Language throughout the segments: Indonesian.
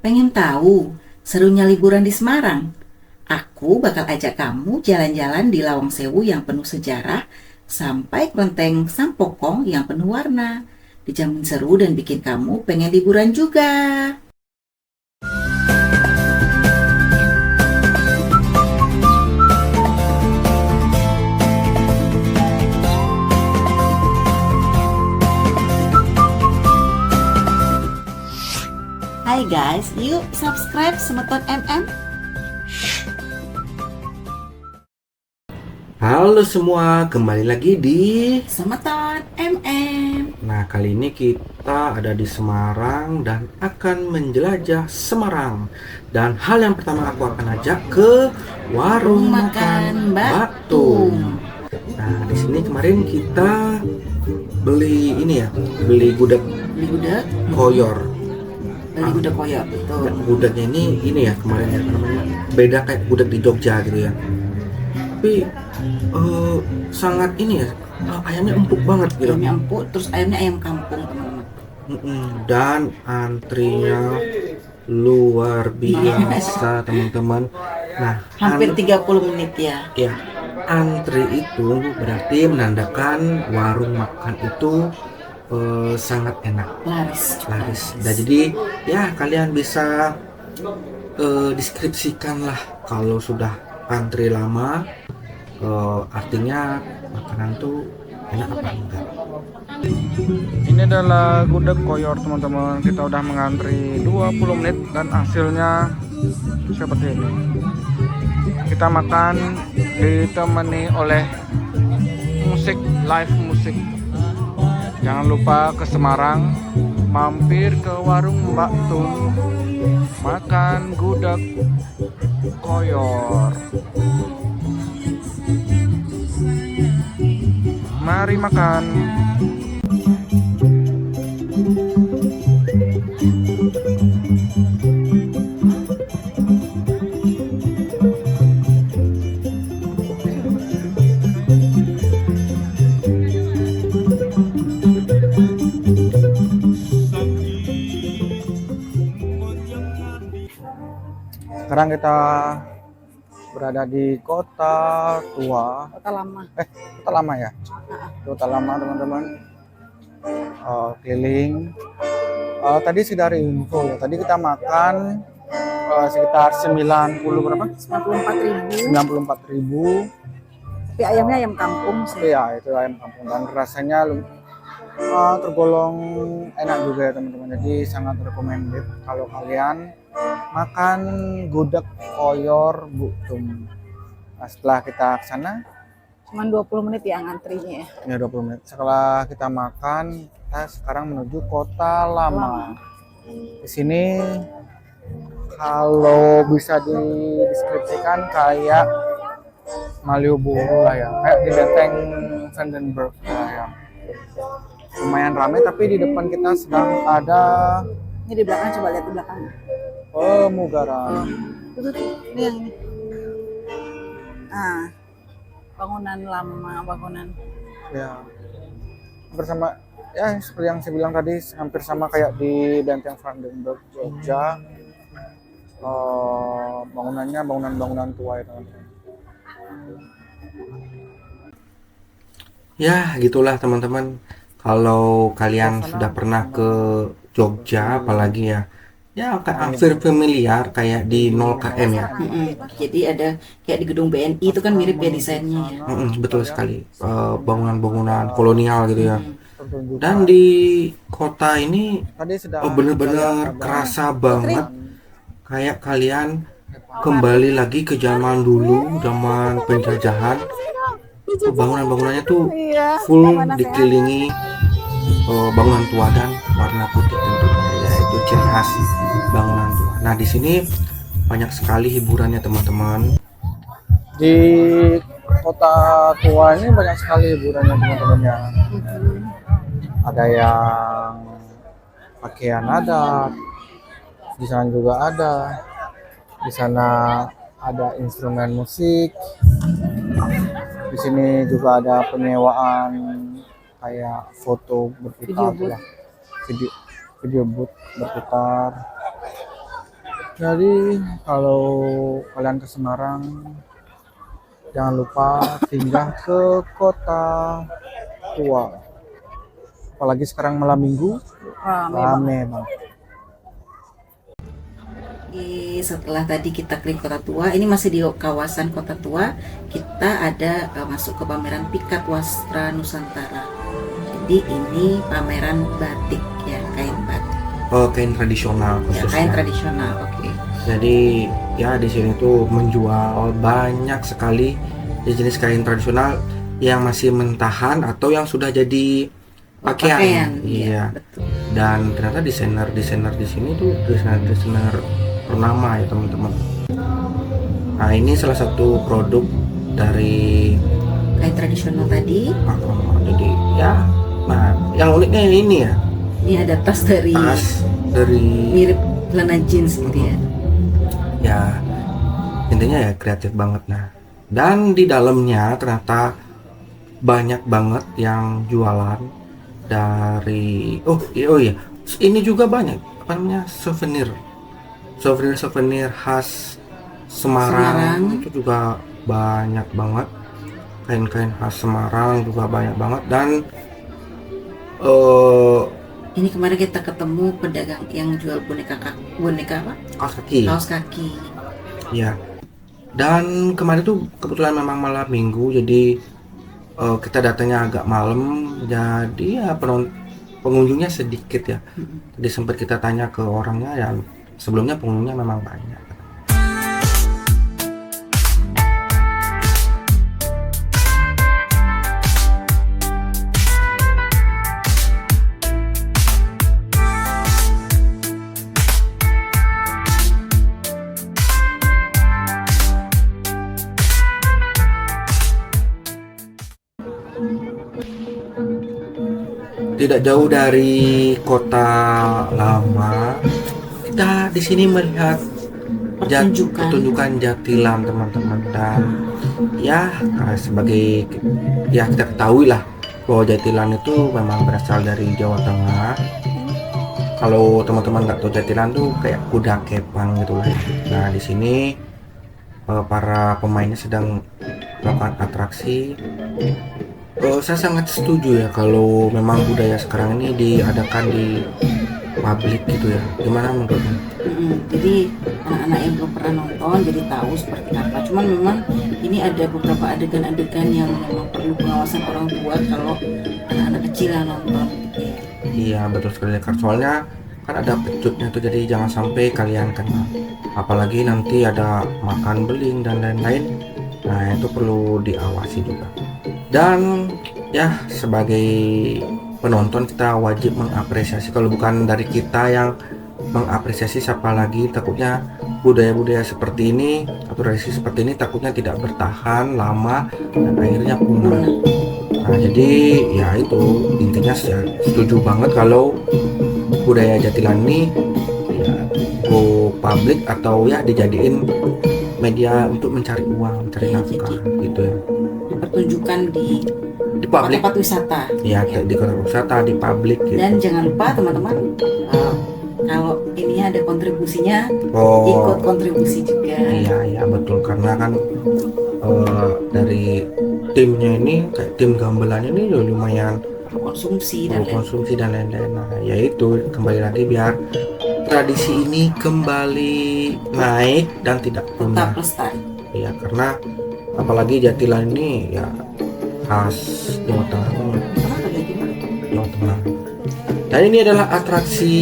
Pengen tahu serunya liburan di Semarang? Aku bakal ajak kamu jalan-jalan di Lawang Sewu yang penuh sejarah sampai Kelenteng Sampokong yang penuh warna. Dijamin seru dan bikin kamu pengen liburan juga. Hai guys, yuk subscribe Semeton MM. Halo semua, kembali lagi di... Semeton MM. Nah, kali ini kita ada di Semarang dan akan menjelajah Semarang. Dan hal yang pertama aku akan ajak ke warung makan Mbak Tum. Nah, di sini kemarin kita beli ini ya, beli gudeg Beli gudeg, koyor. beli gudeg koyor, betul. Dan gudegnya ini ya kemarin ya, apa namanya, beda kayak gudeg di Jogja gitu ya. Tapi sangat ini ya, ayamnya empuk banget gitu. Ayamnya empuk, terus ayamnya ayam kampung teman-teman. Dan antrinya luar biasa teman-teman. Nah, Hampir 30 menit ya. ya, antri itu berarti menandakan warung makan itu sangat enak, Laris. laris. Dan jadi ya kalian bisa deskripsikan lah kalau sudah antri lama, artinya makanan tuh enak apa enggak. Ini adalah gudeg koyor teman-teman. Kita udah mengantri 20 menit dan hasilnya seperti ini. Kita makan ditemani oleh musik, live musik. Jangan lupa ke Semarang, mampir ke warung Mbak Tum, makan gudeg koyor. Mari makan. Sekarang kita berada di Kota Tua. Kota lama. Kota Lama ya? Kota Lama teman-teman. Keliling. Tadi sih dari info ya. Tadi kita makan sekitar 90 berapa? 94.000. 94.000. Tapi ayamnya ayam kampung sih. Iya, itu ayam kampung dan rasanya tergolong enak juga ya teman-teman. Jadi sangat recommended kalau kalian makan gudeg koyor Bu Tum. Nah, setelah kita ke sana Cuman 20 menit ya ngantrinya ya. ya 20 menit. Setelah kita makan, kita sekarang menuju Kota Lama. Di sini kalau bisa dideskripsikan kayak Malioboro lah ya, kayak di Benteng Vandenberg lah ya. Lumayan ramai, tapi di depan kita sedang ada Ini di belakang, coba lihat di belakang. pemugaran. Itu tuh, ini yang ini. Ah, bangunan lama, bangunan. Ya, bersama ya seperti yang saya bilang tadi, hampir sama kayak di Benteng Vandenberg Jogja. Bangunannya bangunan tua ya teman-teman. Ya, gitulah teman-teman. Kalau kalian sudah pernah ke Jogja, apalagi ya, kayak hampir familiar kayak di 0 km ya. Jadi ada kayak di gedung BNI itu kan mirip ya desainnya ya. Betul sekali. Bangunan-bangunan kolonial gitu ya. Pertunjukan. Dan di kota ini Tadi sedang bener-bener kerasa banget kayak kalian kembali lagi ke zaman dulu, zaman penjajahan. Bangunan-bangunannya tuh full dikelilingi bangunan tua dan warna putih tentunya, yaitu ciri khas bangunan tua. Nah, di sini banyak sekali hiburannya teman-teman. di Kota Tua ini banyak sekali hiburannya teman-teman ya. Ada yang pakaian adat, di sana juga ada. Di sana ada instrumen musik. Di sini juga ada penyewaan kayak foto berputar Video booth. lah. Video booth berputar. Jadi kalau kalian ke Semarang, jangan lupa singgah ke Kota Tua. Apalagi sekarang malam minggu, rame banget. Setelah tadi kita keliling Kota Tua, ini masih di kawasan Kota Tua, kita ada masuk ke pameran Pikat Wastra Nusantara. Jadi ini pameran batik ya, kain batik. Oh, kain tradisional Ya, khususnya. kain tradisional, oke. Jadi ya di sini tuh menjual banyak sekali jenis kain tradisional yang masih mentahan atau yang sudah jadi pakaian. Iya. Betul. Dan ternyata desainer di sini tuh desainer ternama ya teman-teman. Nah, ini salah satu produk dari Kain tradisional tadi. jadi ya, nah yang uniknya ini ya, Ini ada tas dari mirip celana jeans gitu ya. Ya intinya ya kreatif banget. Nah, dan di dalamnya ternyata banyak banget yang jualan dari oh iya ini juga banyak apa namanya souvenir khas Semarang. Itu juga banyak banget, kain-kain khas Semarang juga banyak banget. Dan ini kemarin kita ketemu pedagang yang jual boneka apa? Kaos kaki. Ya. Dan kemarin tuh kebetulan memang malam minggu, jadi kita datangnya agak malam, jadi ya pengunjungnya sedikit ya. Jadi sempat kita tanya ke orangnya, ya sebelumnya pengunjungnya memang banyak. Tidak jauh dari kota lama, kita di sini melihat pertunjukan Jatilan teman-teman. Dan ya sebagai ya kita ketahui lah bahwa Jatilan itu memang berasal dari Jawa Tengah. Kalau teman-teman nggak tahu, Jatilan tuh kayak kuda kepang gitu lah. Nah, di sini para pemainnya sedang melakukan atraksi. Saya sangat setuju ya kalau memang budaya sekarang ini diadakan di publik gitu ya. Gimana menurutmu? Jadi anak-anak yang belum pernah nonton jadi tahu seperti apa. Cuman memang ini ada beberapa adegan-adegan yang memang perlu pengawasan orang tua kalau anak-anak kecil yang nonton gitu ya. Iya betul sekali, soalnya kan ada pecutnya tuh, jadi jangan sampai kalian kena. Apalagi nanti ada makan beling dan lain-lain. Nah, itu perlu diawasi juga. Dan ya sebagai penonton kita wajib mengapresiasi. Kalau bukan dari kita yang mengapresiasi, siapa lagi? Takutnya budaya-budaya seperti ini atau tradisi seperti ini takutnya tidak bertahan lama dan akhirnya punah. Nah, jadi ya itu intinya, saya setuju banget kalau budaya Jatilan ini ya go public atau ya dijadiin media untuk mencari uang, mencari nafkah gitu ya. Pertunjukan di publik, tempat wisata ya di kota wisata, di publik gitu. Dan jangan lupa teman-teman, kalau ini ada kontribusinya, Oh, ikut kontribusi juga. Iya betul, karena kan dari timnya ini kayak tim gamelannya ini lumayan konsumsi dan lain-lain. Nah, yaitu kembali lagi biar tradisi ini kembali naik dan tidak punah. Tetap lestari. Iya, karena apalagi Jatilan ini ya khas Jawa Tengah. Jawa Tengah. Dan ini adalah atraksi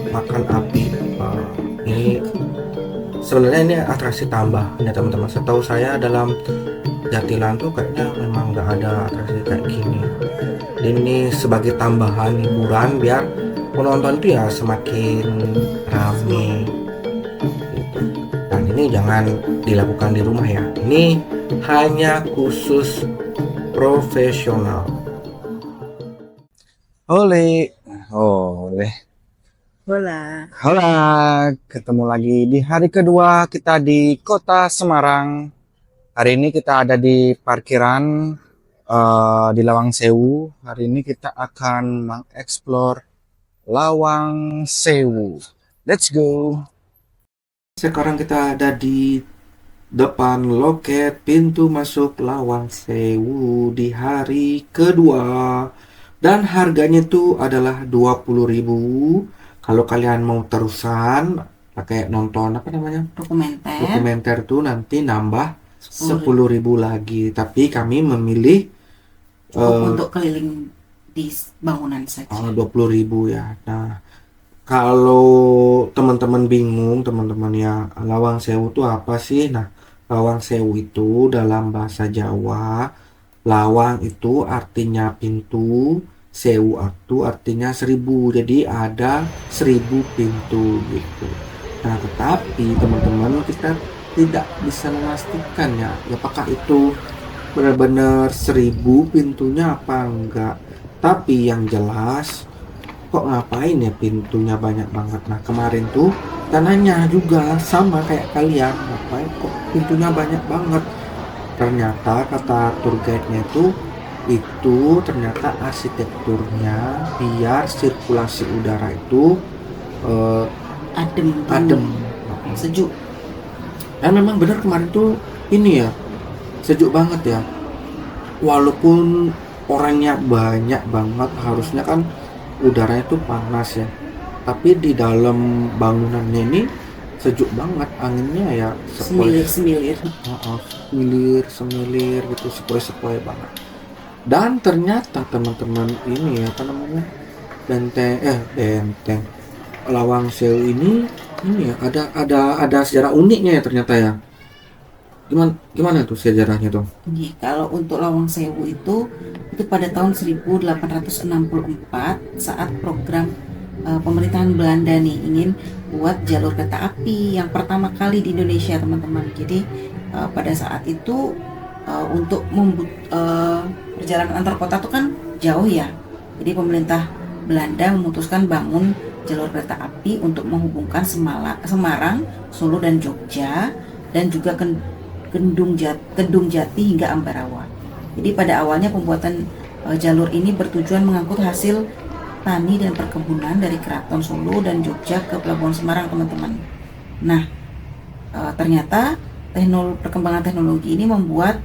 makan api. Ini sebenarnya ini atraksi tambah ya teman-teman. Setahu saya dalam Jatilan tuh kayaknya memang nggak ada atraksi kayak gini. Ini sebagai tambahan hiburan biar penonton tuh ya semakin rame gitu. Dan ini jangan dilakukan di rumah ya. Ini hanya khusus profesional. Oleh. Hola, ketemu lagi di hari kedua kita di kota Semarang. Hari ini kita ada di parkiran di Lawang Sewu. Hari ini kita akan mengeksplor Lawang Sewu. Let's go. Sekarang kita ada di depan loket pintu masuk Lawang Sewu di hari kedua. Dan harganya itu adalah 20.000. Kalau kalian mau terusan kayak nonton apa namanya? Dokumenter tuh nanti nambah 10.000 lagi. Tapi kami memilih untuk keliling di bangunan saja. 20.000 ya. Nah, kalau teman-teman bingung, teman-teman ya, Lawang Sewu itu apa sih? Nah, Lawang Sewu itu dalam bahasa Jawa, lawang itu artinya pintu, sewu itu artinya 1000. Jadi ada 1000 pintu gitu. Nah, tetapi teman-teman kita tidak bisa memastikan ya, apakah itu benar-benar 1000 pintunya apa enggak. Tapi yang jelas kok ngapain ya pintunya banyak banget. Nah, kemarin tuh tanahnya juga sama kayak kalian, ngapain kok pintunya banyak banget. Ternyata kata tour guide-nya itu ternyata arsitekturnya biar sirkulasi udara itu adem, sejuk. Dan memang benar kemarin tuh ini ya, sejuk banget ya. Walaupun orangnya banyak banget, harusnya kan udaranya tuh panas ya, tapi di dalam bangunannya ini sejuk banget, anginnya ya semilir gitu, sepoi banget. Dan ternyata teman-teman ini apa namanya, benteng Lawang Sewu ini ya ada sejarah uniknya ya ternyata ya. Gimana tuh sejarahnya tuh? Kalau untuk Lawang Sewu itu pada tahun 1864 saat program pemerintahan Belanda nih ingin buat jalur kereta api yang pertama kali di Indonesia, teman-teman. Jadi pada saat itu untuk perjalanan antar kota itu kan jauh ya. Jadi pemerintah Belanda memutuskan bangun jalur kereta api untuk menghubungkan Semarang, Solo dan Jogja, dan juga Kedung Jati hingga Ambarawa. Jadi pada awalnya pembuatan jalur ini bertujuan mengangkut hasil tani dan perkebunan dari Keraton Solo dan Jogja ke Pelabuhan Semarang, teman-teman. Nah, ternyata perkembangan teknologi ini membuat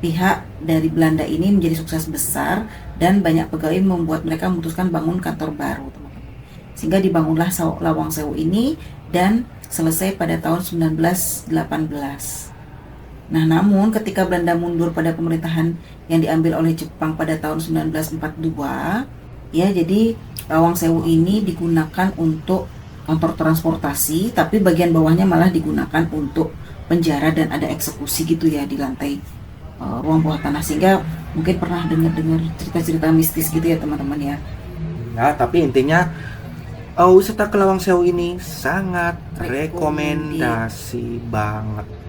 pihak dari Belanda ini menjadi sukses besar dan banyak pegawai membuat mereka memutuskan bangun kantor baru, teman-teman. Sehingga dibangunlah Lawang Sewu ini dan selesai pada tahun 1918. Nah, namun ketika Belanda mundur pada pemerintahan yang diambil oleh Jepang pada tahun 1942, ya, jadi Lawang Sewu ini digunakan untuk kantor transportasi, tapi bagian bawahnya malah digunakan untuk penjara dan ada eksekusi gitu ya di lantai ruang bawah tanah. Sehingga mungkin pernah dengar cerita-cerita mistis gitu ya, teman-teman ya. Nah, tapi intinya wisata ke Lawang Sewu ini sangat rekomendasi banget.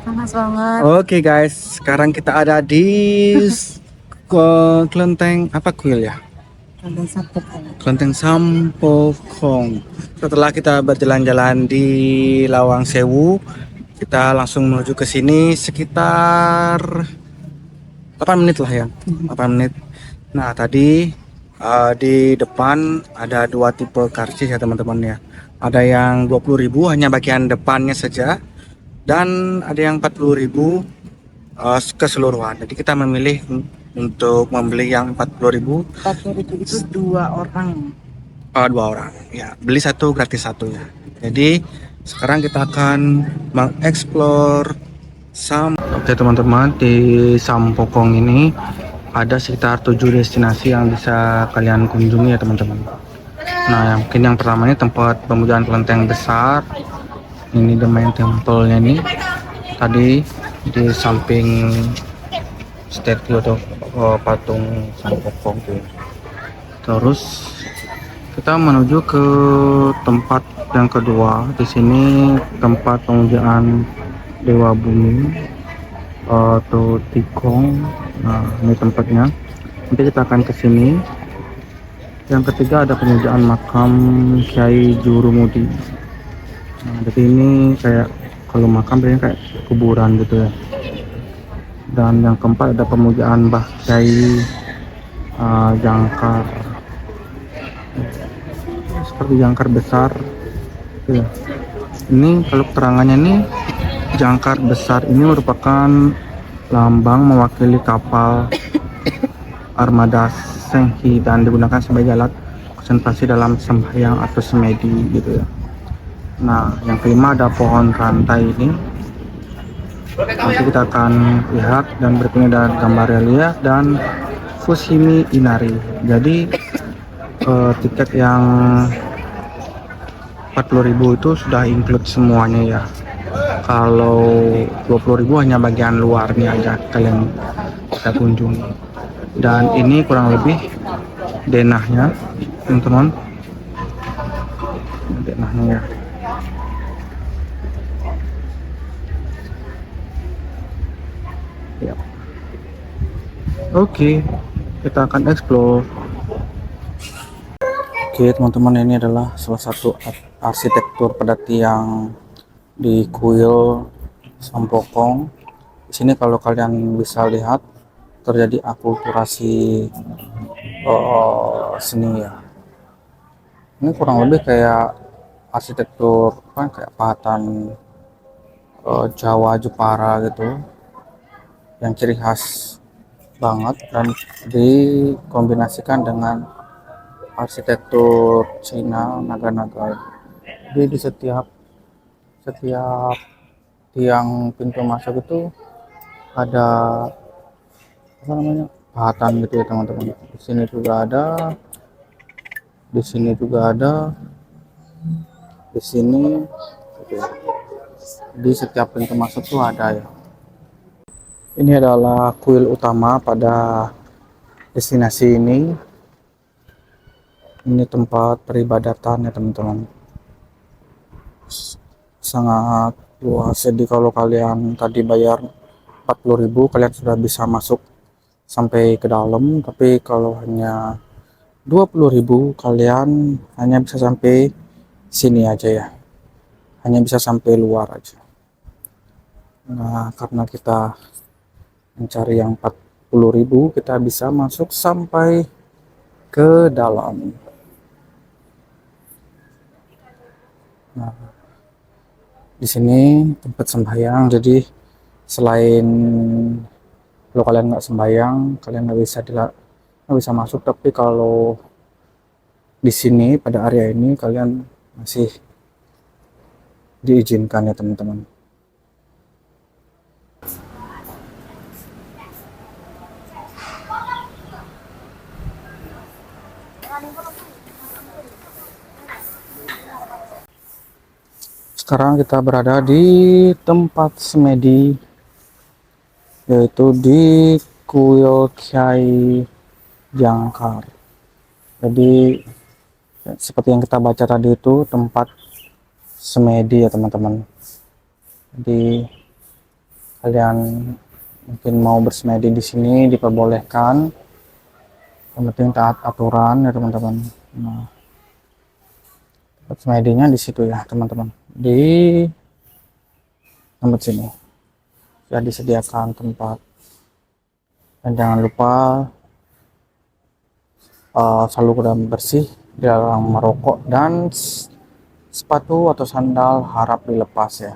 Panas banget. Oke guys, sekarang kita ada di kelenteng apa kuil ya? Kelenteng Sampokong. Setelah kita berjalan-jalan di Lawang Sewu, kita langsung menuju ke sini sekitar 8 menit lah ya, 8 menit. Nah, tadi di depan ada 2 tipe karcis ya teman-teman ya. Ada yang 20.000 hanya bagian depannya saja, dan ada yang 40.000 keseluruhan. Jadi kita memilih untuk membeli yang 40.000. 40.000 itu 2 orang. 2 orang. Ya, beli 1 gratis 1 ya. Jadi sekarang kita akan mengeksplor Oke teman-teman, di Sampokong ini ada sekitar 7 destinasi yang bisa kalian kunjungi ya teman-teman. Nah, mungkin yang pertama ini tempat pemujaan kelenteng besar. Ini the main temple-nya nih. Tadi di samping statue atau patung Sampokong tuh. Terus kita menuju ke tempat yang kedua. Di sini tempat pemujaan Dewa Bumi atau Tikong. Nah, ini tempatnya. Nanti kita akan ke sini. Yang ketiga ada pemujaan makam Kiai Jurumudi. Nah, jadi ini kayak kalau makam biasanya kayak kuburan gitu ya. Dan yang keempat ada pemujaan Mbah Kiai Jangkar. seperti jangkar besar. Ya. Ini kalau keterangannya nih, jangkar besar ini merupakan lambang mewakili kapal armada Senghi dan digunakan sebagai alat konsentrasi dalam sembahyang atau semedi gitu ya. Nah, yang kelima ada pohon rantai ini. Nanti kita akan lihat dan berikutnya ada gambar relief dan Fushimi Inari. Jadi tiket yang 40.000 itu sudah include semuanya ya. Kalau 20.000 hanya bagian luarnya aja kalian bisa kunjungi. Dan ini kurang lebih denahnya, teman-teman. Denahnya ya. Ya. Oke, kita akan explore. Oke, teman-teman, ini adalah salah satu arsitektur pada tiang di kuil Sampokong. Di sini kalau kalian bisa lihat terjadi akulturasi seni ya. Ini kurang lebih kayak arsitektur kan, kayak pahatan Jawa Jepara gitu, yang ciri khas banget dan dikombinasikan dengan arsitektur Cina naga-naga. Jadi di setiap tiang pintu masuk itu ada apa namanya, pahatan gitu ya teman-teman. Di sini juga ada, di sini juga ada, di sini gitu. Di setiap pintu masuk tuh ada ya. Ini adalah kuil utama pada destinasi ini. Ini tempat peribadatan ya teman-teman. Sangat luas. Jadi kalau kalian tadi bayar 40.000 kalian sudah bisa masuk sampai ke dalam. Tapi kalau hanya 20.000 kalian hanya bisa sampai sini aja ya. Hanya bisa sampai luar aja. Nah, karena kita mencari yang 40.000 kita bisa masuk sampai ke dalam. Nah, di sini tempat sembahyang. Jadi selain kalau kalian nggak sembahyang, kalian nggak bisa masuk. Tapi kalau di sini pada area ini kalian masih diizinkan ya teman-teman. Sekarang kita berada di tempat semedi, yaitu di Kuil Kyai Jangkar. Jadi seperti yang kita baca tadi itu tempat semedi ya teman-teman. Jadi kalian mungkin mau bersemedi di sini diperbolehkan, yang penting taat aturan ya teman-teman. Nah, tempat semedinya di situ ya teman-teman. Di tempat sini sudah disediakan tempat, dan jangan lupa selalu dalam bersih dalam merokok, dan sepatu atau sandal harap dilepas ya.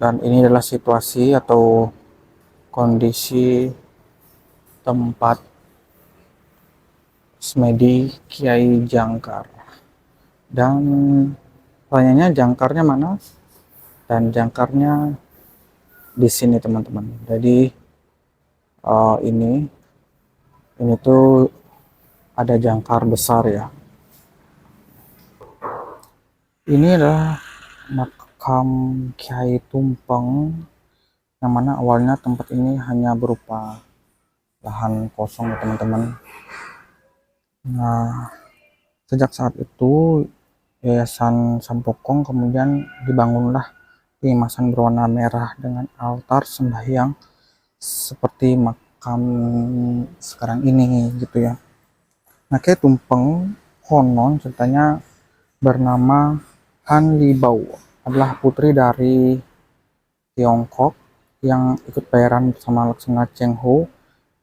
Dan ini adalah situasi atau kondisi tempat semedi Kyai Jangkar. Dan pertanyaannya, jangkarnya mana? Dan jangkarnya di sini teman-teman. Jadi ini tuh ada jangkar besar ya. Ini adalah makam Kyai Tumpeng, yang mana awalnya tempat ini hanya berupa lahan kosong ya teman-teman. Nah, sejak saat itu Yayasan Sampokong kemudian dibangunlah limasan berwarna merah dengan altar sembahyang seperti makam sekarang ini gitu ya. Nah, Kyai Tumpeng konon ceritanya bernama Han Libao, adalah putri dari Tiongkok yang ikut bayaran bersama Laksana Cheng Ho,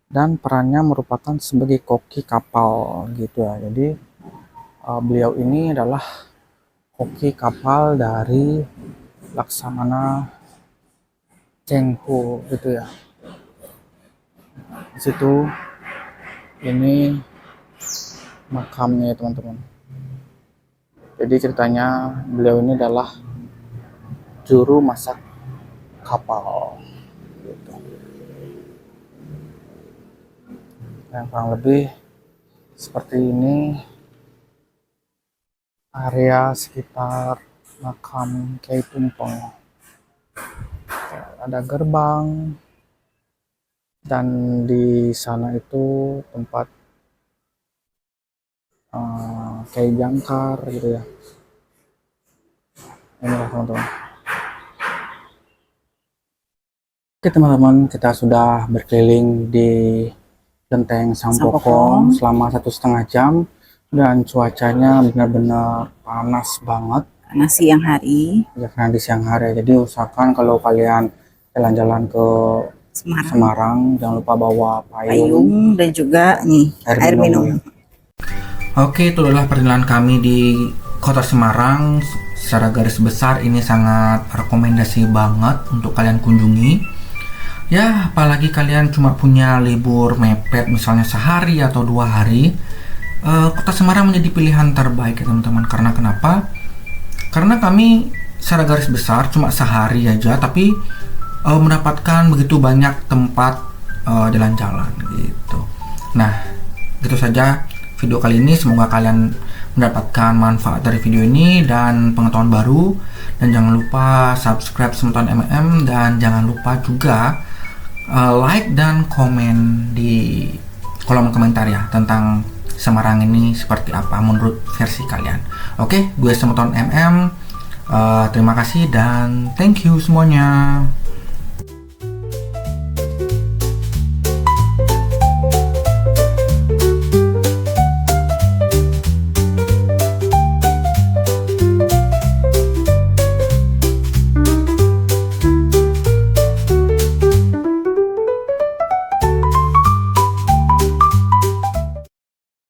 dan perannya merupakan sebagai koki kapal gitu ya. Jadi Beliau ini adalah koki kapal dari Laksamana Cheng Ho gitu ya. Di situ ini makamnya ya teman-teman. Jadi ceritanya beliau ini adalah juru masak kapal gitu. Yang kurang lebih seperti ini area sekitar makam Kiai Tumpeng. Ada gerbang dan di sana itu tempat Kiai Jangkar gitu ya. Inilah teman-teman. Oke teman-teman, kita sudah berkeliling di Kelenteng Sampokong selama 1,5 jam dan cuacanya benar-benar panas banget. Karena siang hari Ya karena di siang hari. Jadi usahakan kalau kalian jalan-jalan ke Semarang jangan lupa bawa payung dan juga nih air minum. Oke, itu adalah perjalanan kami di Kota Semarang. Secara garis besar ini sangat rekomendasi banget untuk kalian kunjungi. Ya, apalagi kalian cuma punya libur mepet misalnya sehari atau 2 hari. Kota Semarang menjadi pilihan terbaik ya teman-teman. Karena kenapa? Karena kami secara garis besar cuma sehari aja, tapi mendapatkan begitu banyak tempat jalan-jalan gitu. Nah, gitu saja video kali ini. Semoga kalian mendapatkan manfaat dari video ini dan pengetahuan baru. Dan jangan lupa subscribe Semeton MM, dan jangan lupa juga like dan komen di kolom komentar ya tentang Semarang ini seperti apa menurut versi kalian. Oke, gue Semeton MM. Terima kasih dan thank you semuanya.